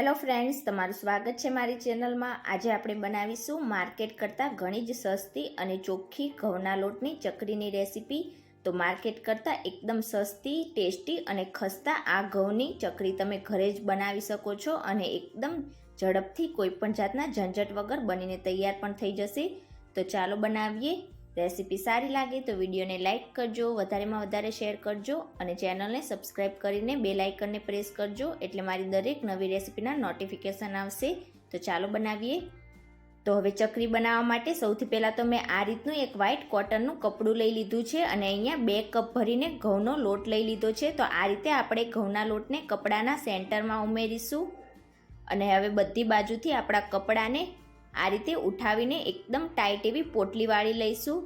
Hello friends, તમારું સ્વાગત છે મારી ચેનલમાં। આજે આપણે બનાવીશું માર્કેટ કરતાં ઘણી જ સસ્તી અને ચોખ્ખી ઘઉંના લોટની ચકરીની રેસીપી। તો માર્કેટ કરતાં એકદમ સસ્તી, ટેસ્ટી અને ખસ્તા આ ઘઉંની ચકરી તમે ઘરે જ બનાવી શકો છો અને એકદમ ઝડપથી કોઈપણ જાતના ઝંઝટ વગર બનીને તૈયાર પણ થઈ જશે। તો ચાલો બનાવીએ। રેસીપી સારી લાગે તો વિડીયોને લાઇક કરજો, વધારેમાં વધારે શેર કરજો અને ચેનલને સબસ્ક્રાઈબ કરીને બેલ આઇકનને પ્રેસ કરજો એટલે મારી દરેક નવી રેસીપીના નોટિફિકેશન આવશે। તો ચાલો બનાવીએ। તો હવે ચકરી બનાવવા માટે સૌથી પહેલાં તો મેં આ રીતનું એક વ્હાઇટ કોટનનું કપડું લઈ લીધું છે અને અહીંયા 2 કપ ભરીને ઘઉંનો લોટ લઈ લીધો છે। તો આ રીતે આપણે ઘઉંના લોટને કપડાના સેન્ટરમાં ઉમેરીશું અને હવે બધી બાજુથી આપણા કપડાને આ રીતે ઉઠાવીને એકદમ ટાઈટ એવી પોટલી વાળી લઈશું।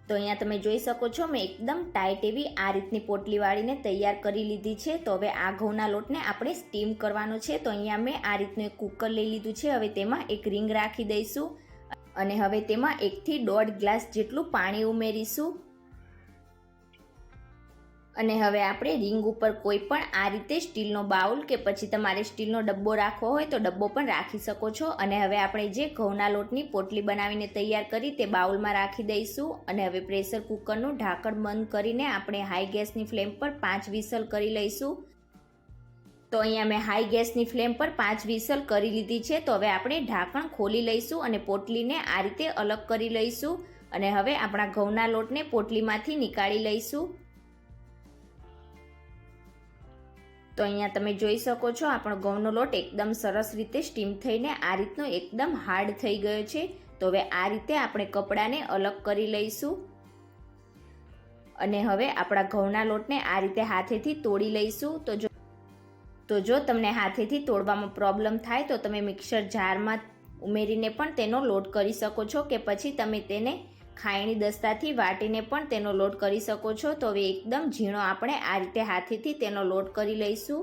તો અહીંયા તમે જોઈ શકો છો મેં એકદમ ટાઈટ એવી આ રીતની પોટલી વાળીને તૈયાર કરી લીધી છે। તો હવે આ ઘઉંના લોટને આપણે સ્ટીમ કરવાનો છે। તો અહીંયા મેં આ રીતનું એક કુકર લઈ લીધું છે। હવે તેમાં એક રીંગ રાખી દઈશું અને હવે તેમાં 1 થી 1.5 ગ્લાસ જેટલું પાણી ઉમેરીશું અને હવે આપણે રીંગ ઉપર કોઈ પણ આ રીતે સ્ટીલનો બાઉલ કે પછી તમારે સ્ટીલનો ડબ્બો રાખવો હોય તો ડબ્બો પણ રાખી શકો છો। અને હવે આપણે જે ઘઉંના લોટની પોટલી બનાવીને તૈયાર કરી તે બાઉલમાં રાખી દઈશું અને હવે પ્રેશર કુકરનું ઢાંકણ બંધ કરીને આપણે હાઈ ગેસની ફ્લેમ પર 5 વિસલ કરી લઈશું। તો અહીંયા મેં હાઈ ગેસની ફ્લેમ પર 5 વિસલ કરી લીધી છે। તો હવે આપણે ઢાંકણ ખોલી લઈશું અને પોટલીને આ રીતે અલગ કરી લઈશું અને હવે આપણા ઘઉંના લોટને પોટલીમાંથી નીકાળી લઈશું। તો અહીંયા તમે જોઈ શકો છો આપણો ઘઉંનો લોટ એકદમ સરસ રીતે સ્ટીમ થઈને આ રીતનો એકદમ હાર્ડ થઈ ગયો છે। તો હવે આ રીતે આપણે કપડાને અલગ કરી લઈશું અને હવે આપણા ઘઉંના લોટને આ રીતે હાથેથી તોડી લઈશું। તો જો તમને હાથેથી તોડવામાં પ્રોબ્લેમ થાય તો તમે મિક્સર જારમાં ઉમેરીને પણ તેનો લોટ કરી શકો છો કે પછી તમે તેને ખાયણી દસ્તાથી વાટીને પણ તેનો લોટ કરી શકો છો। તો હવે એકદમ ઝીણો આપણે આ રીતે હાથેથી તેનો લોટ કરી લઈશું।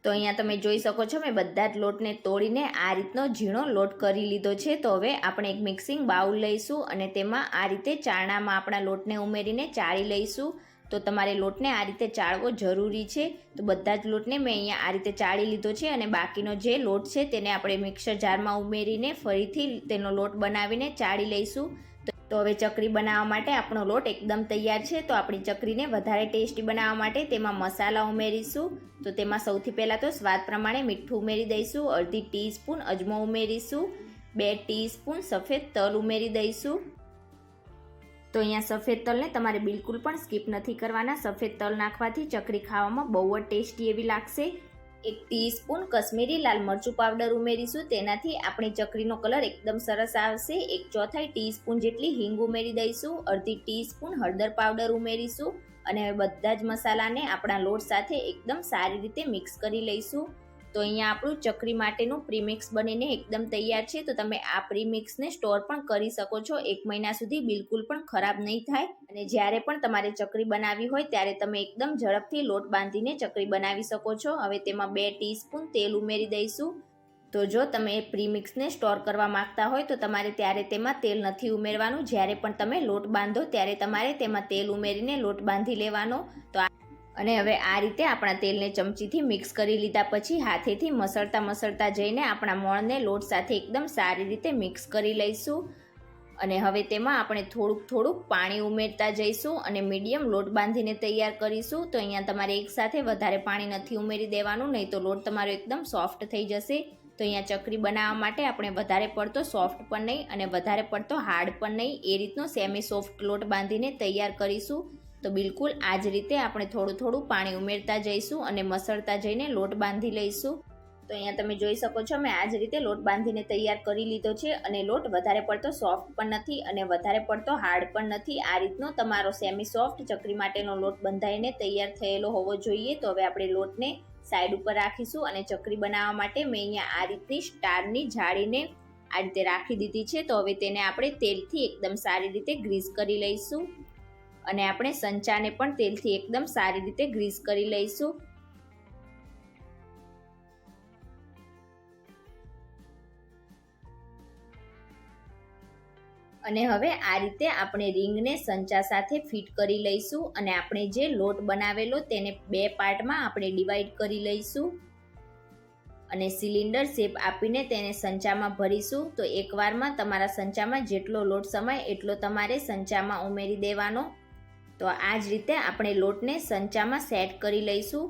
તો અહીંયા તમે જોઈ શકો છો મેં બધા જ લોટને તોડીને આ રીતનો ઝીણો લોટ કરી લીધો છે। તો હવે આપણે એક મિક્સિંગ બાઉલ લઈશું અને તેમાં આ રીતે ચાળણામાં આપણા લોટને ઉમેરીને ચાળી લઈશું। તો તમારે લોટને આ રીતે ચાળવો જરૂરી છે। તો બધા જ લોટને મેં અહીંયા આ રીતે ચાળી લીધો છે અને બાકીનો જે લોટ છે તેને આપણે મિક્સર જારમાં ઉમેરીને ફરીથી તેનો લોટ બનાવીને ચાળી લઈશું। તો હવે ચકરી બનાવવા માટે આપણો લોટ એકદમ તૈયાર છે। તો આપણી ચકરીને વધારે ટેસ્ટી બનાવવા માટે તેમાં મસાલા ઉમેરીશું। તો તેમાં સૌથી પહેલાં તો સ્વાદ પ્રમાણે મીઠું ઉમેરી દઈશું, અડધી ટીસ્પૂન અજમો ઉમેરીશું, 2 ટીસ્પૂન સફેદ તલ ઉમેરી દઈશું। તો અહીંયા સફેદ તલને તમારે બિલકુલ પણ સ્કીપ નથી કરવાના। સફેદ તલ નાખવાથી ચકરી ખાવામાં બહુ જ ટેસ્ટી એવી લાગશે। 1 ટીસ્પૂન કશ્મીરી લાલ મરચું પાવડર ઉમેરીશું, તેનાથી આપણી ચકરીનો કલર એકદમ સરસ આવશે। 1/4 ટીસ્પૂન જેટલી હિંગ ઉમેરી દઈશું, અડધી ટીસ્પૂન હળદર પાવડર ઉમેરીશું અને હવે બધા જ મસાલાને આપણા લોટ સાથે એકદમ સારી રીતે મિક્સ કરી લઈશું। તો અહીંયા આપણું ચકરી માટેનું પ્રીમિક્સ બનીને એકદમ તૈયાર છે। તો તમે આ પ્રીમિક્સને સ્ટોર પણ કરી શકો છો, 1 મહિના સુધી બિલકુલ પણ ખરાબ નહીં થાય અને જ્યારે પણ તમારે ચકરી બનાવવી હોય ત્યારે તમે એકદમ ઝડપથી લોટ બાંધીને ચકરી બનાવી શકો છો। હવે તેમાં 2 ટીસ્પૂન તેલ ઉમેરી દઈશું। તો જો તમે પ્રીમિક્સને સ્ટોર કરવા માંગતા હોય તો તમારે ત્યારે તેમાં તેલ નથી ઉમેરવાનું, જ્યારે પણ તમે લોટ બાંધો ત્યારે તમારે તેમાં તેલ ઉમેરીને લોટ બાંધી લેવાનો। તો અને હવે આ રીતે આપણા તેલને ચમચીથી મિક્સ કરી લીધા પછી હાથેથી મસળતા જઈને આપણા મોણને લોટ સાથે એકદમ સારી રીતે મિક્સ કરી લઈશું અને હવે તેમાં આપણે થોડુંક પાણી ઉમેરતા જઈશું અને મીડિયમ લોટ બાંધીને તૈયાર કરીશું। તો અહીંયા તમારે એકસાથે વધારે પાણી નથી ઉમેરી દેવાનું, નહીં તો લોટ તમારો એકદમ સોફ્ટ થઈ જશે। તો અહીંયા ચકરી બનાવવા માટે આપણે વધારે પડતો સોફ્ટ પણ નહીં અને વધારે પડતો હાર્ડ પણ નહીં, એ રીતનો સેમી સોફ્ટ લોટ બાંધીને તૈયાર કરીશું। તો બિલકુલ આ જ રીતે આપણે થોડું પાણી ઉમેરતા જઈશું અને મસળતા જઈને લોટ બાંધી લઈશું। તો અહીંયા તમે જોઈ શકો છો મેં આ જ રીતે લોટ બાંધીને તૈયાર કરી લીધો છે અને લોટ વધારે પડતો સોફ્ટ પણ નથી અને વધારે પડતો હાર્ડ પણ નથી। આ રીતનો તમારો સેમી સોફ્ટ ચકરી માટેનો લોટ બંધાઈને તૈયાર થયેલો હોવો જોઈએ। તો હવે આપણે લોટને સાઈડ ઉપર રાખીશું અને ચકરી બનાવવા માટે મેં અહીંયા આ રીતની સ્ટારની જાળીને આ રીતે રાખી દીધી છે। તો હવે તેને આપણે તેલથી એકદમ સારી રીતે ગ્રીસ કરી લઈશું અને આપણે સંચાને પણ તેલથી એકદમ સારી રીતે ગ્રીસ કરી લઈશું। અને હવે આ રીતે આપણે રીંગને સંચા સાથે ફિટ કરી લઈશું અને આપણે જે લોટ બનાવેલો તેને 2 પાર્ટમાં આપણે ડિવાઈડ કરી લઈશું અને સિલિન્ડર શેપ આપીને તેને સંચામાં ભરીશું. તો એકવારમાં તમારા સંચામાં જેટલો લોટ સમાય એટલો તમારે સંચામાં ઉમેરી દેવાનો. તો આ જ રીતે આપણે લોટને સંચામાં સેટ કરી લઈશું.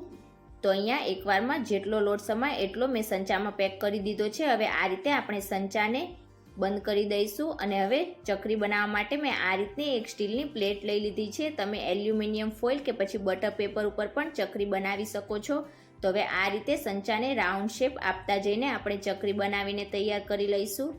તો અહીંયા એકવારમાં જેટલો લોટ સમાય એટલો મેં સંચામાં પેક કરી દીધો છે. હવે આ રીતે આપણે સંચાને બંધ કરી દઈશું અને હવે ચકરી બનાવવા માટે મેં આ રીતની એક સ્ટીલની પ્લેટ લઈ લીધી છે. તમે એલ્યુમિનિયમ ફોઇલ કે પછી બટર પેપર ઉપર પણ ચકરી બનાવી શકો છો. તો હવે આ રીતે સંચાને રાઉન્ડ શેપ આપતા જઈને આપણે ચકરી બનાવીને તૈયાર કરી લઈશું.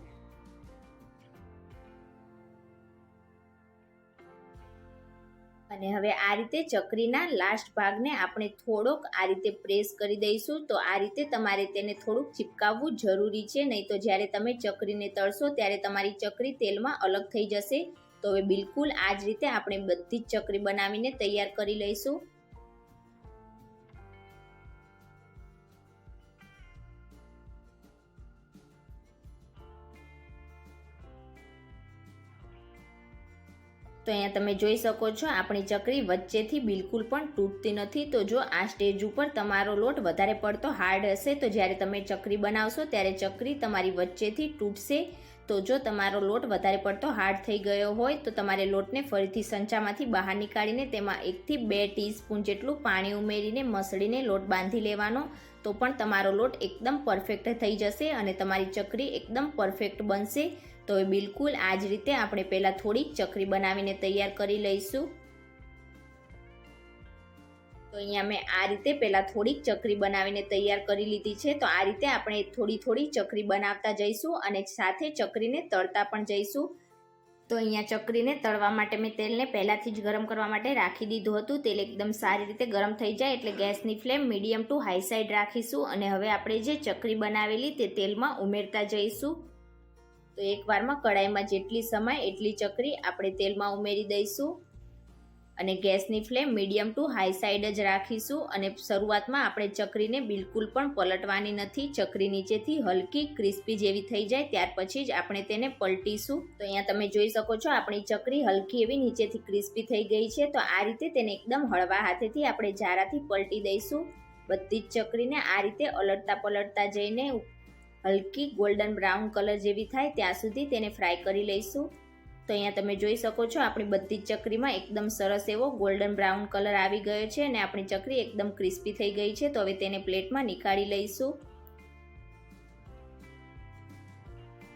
અને હવે આ રીતે ચકરીના લાસ્ટ ભાગને આપણે થોડોક આ રીતે પ્રેસ કરી દઈશું. તો આ રીતે તમારે તેને થોડુંક ચિપકાવવું જરૂરી છે, નહીં તો જ્યારે તમે ચકરીને તળશો ત્યારે તમારી ચકરી તેલમાં અલગ થઈ જશે. તો હવે બિલકુલ આ જ રીતે આપણે બધી જ ચકરી બનાવીને તૈયાર કરી લઈશું. તો અહીંયા તમે જોઈ શકો છો આપણી ચકરી વચ્ચેથી બિલકુલ પણ તૂટતી નથી. તો જો આ સ્ટેજ ઉપર તમારો લોટ વધારે પડતો હાર્ડ હશે તો જ્યારે તમે ચકરી બનાવશો ત્યારે ચકરી તમારી વચ્ચેથી તૂટશે. તો જો તમારો લોટ વધારે પડતો હાર્ડ થઈ ગયો હોય તો તમારે લોટને ફરીથી સંચામાંથી બહાર નીકાળીને તેમાં 1 થી 2 ટીસ્પૂન જેટલું પાણી ઉમેરીને મસળીને લોટ બાંધી લેવાનો. તો પણ તમારો લોટ એકદમ પરફેક્ટ થઈ જશે અને તમારી ચકરી એકદમ પરફેક્ટ બનશે. તો હવે બિલકુલ આ જ રીતે આપણે પહેલાં થોડીક ચકરી બનાવીને તૈયાર કરી લઈશું. તો અહીંયા મેં આ રીતે પહેલાં થોડીક ચકરી બનાવીને તૈયાર કરી લીધી છે. તો આ રીતે આપણે થોડી ચકરી બનાવતા જઈશું અને સાથે ચકરીને તળતા પણ જઈશું. તો અહીંયા ચકરીને તળવા માટે મેં તેલને પહેલાંથી જ ગરમ કરવા માટે રાખી દીધું હતું. તેલ એકદમ સારી રીતે ગરમ થઈ જાય એટલે ગેસની flame medium two high side રાખીશું અને હવે આપણે જે ચકરી બનાવેલી તે તેલમાં ઉમેરતા જઈશું. તો એકવારમાં કડાઈમાં જેટલી સમાય એટલી ચકરી આપણે તેલમાં ઉમેરી દઈશું અને ગેસની flame medium two high side જ રાખીશું. અને શરૂઆતમાં આપણે ચકરીને બિલકુલ પણ પલટવાની નથી. ચકરી નીચેથી હલકી ક્રિસ્પી જેવી થઈ જાય ત્યાર પછી જ આપણે તેને પલટીશું. તો અહીંયા તમે જોઈ શકો છો આપણી ચકરી હલકી એવી નીચેથી ક્રિસ્પી થઈ ગઈ છે. તો આ રીતે તેને એકદમ હળવા હાથેથી આપણે જારાથી પલટી દઈશું. બધી જ ચકરીને આ રીતે પલટતા જઈને હલકી ગોલ્ડન બ્રાઉન કલર જેવી થાય ત્યાં સુધી તેને ફ્રાય કરી લઈશું. તો અહીંયા તમે જોઈ શકો છો આપણી બધી જ ચકરીમાં એકદમ સરસ એવો ગોલ્ડન બ્રાઉન કલર આવી ગયો છે અને આપણી ચકરી એકદમ ક્રિસ્પી થઈ ગઈ છે. તો હવે તેને પ્લેટમાં નીકાળી લઈશું.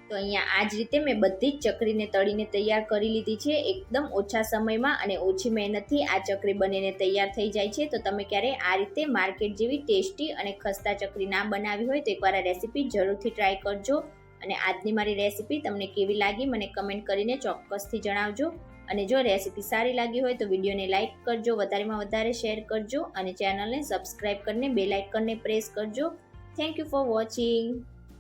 તો અહીંયા આ જ રીતે મેં બધી જ ચકરીને તળીને તૈયાર કરી લીધી છે. એકદમ ઓછા સમયમાં અને ઓછી મહેનતથી આ ચકરી બનીને તૈયાર થઈ જાય છે. તો તમે ક્યારેય આ રીતે માર્કેટ જેવી ટેસ્ટી અને ખસ્તા ચકરી ના બનાવી હોય તો એકવાર આ રેસીપી જરૂરથી ટ્રાય કરજો. અને આજની મારી રેસીપી તમને કેવી લાગી મને કમેન્ટ કરીને ચોક્કસથી જણાવજો. અને જો રેસીપી સારી લાગી હોય તો વિડીયોને લાઇક કરજો, વધારેમાં વધારે શેર કરજો અને ચેનલને સબસ્ક્રાઈબ કરીને બેલ આઇકનને પ્રેસ કરજો. Thank you for watching.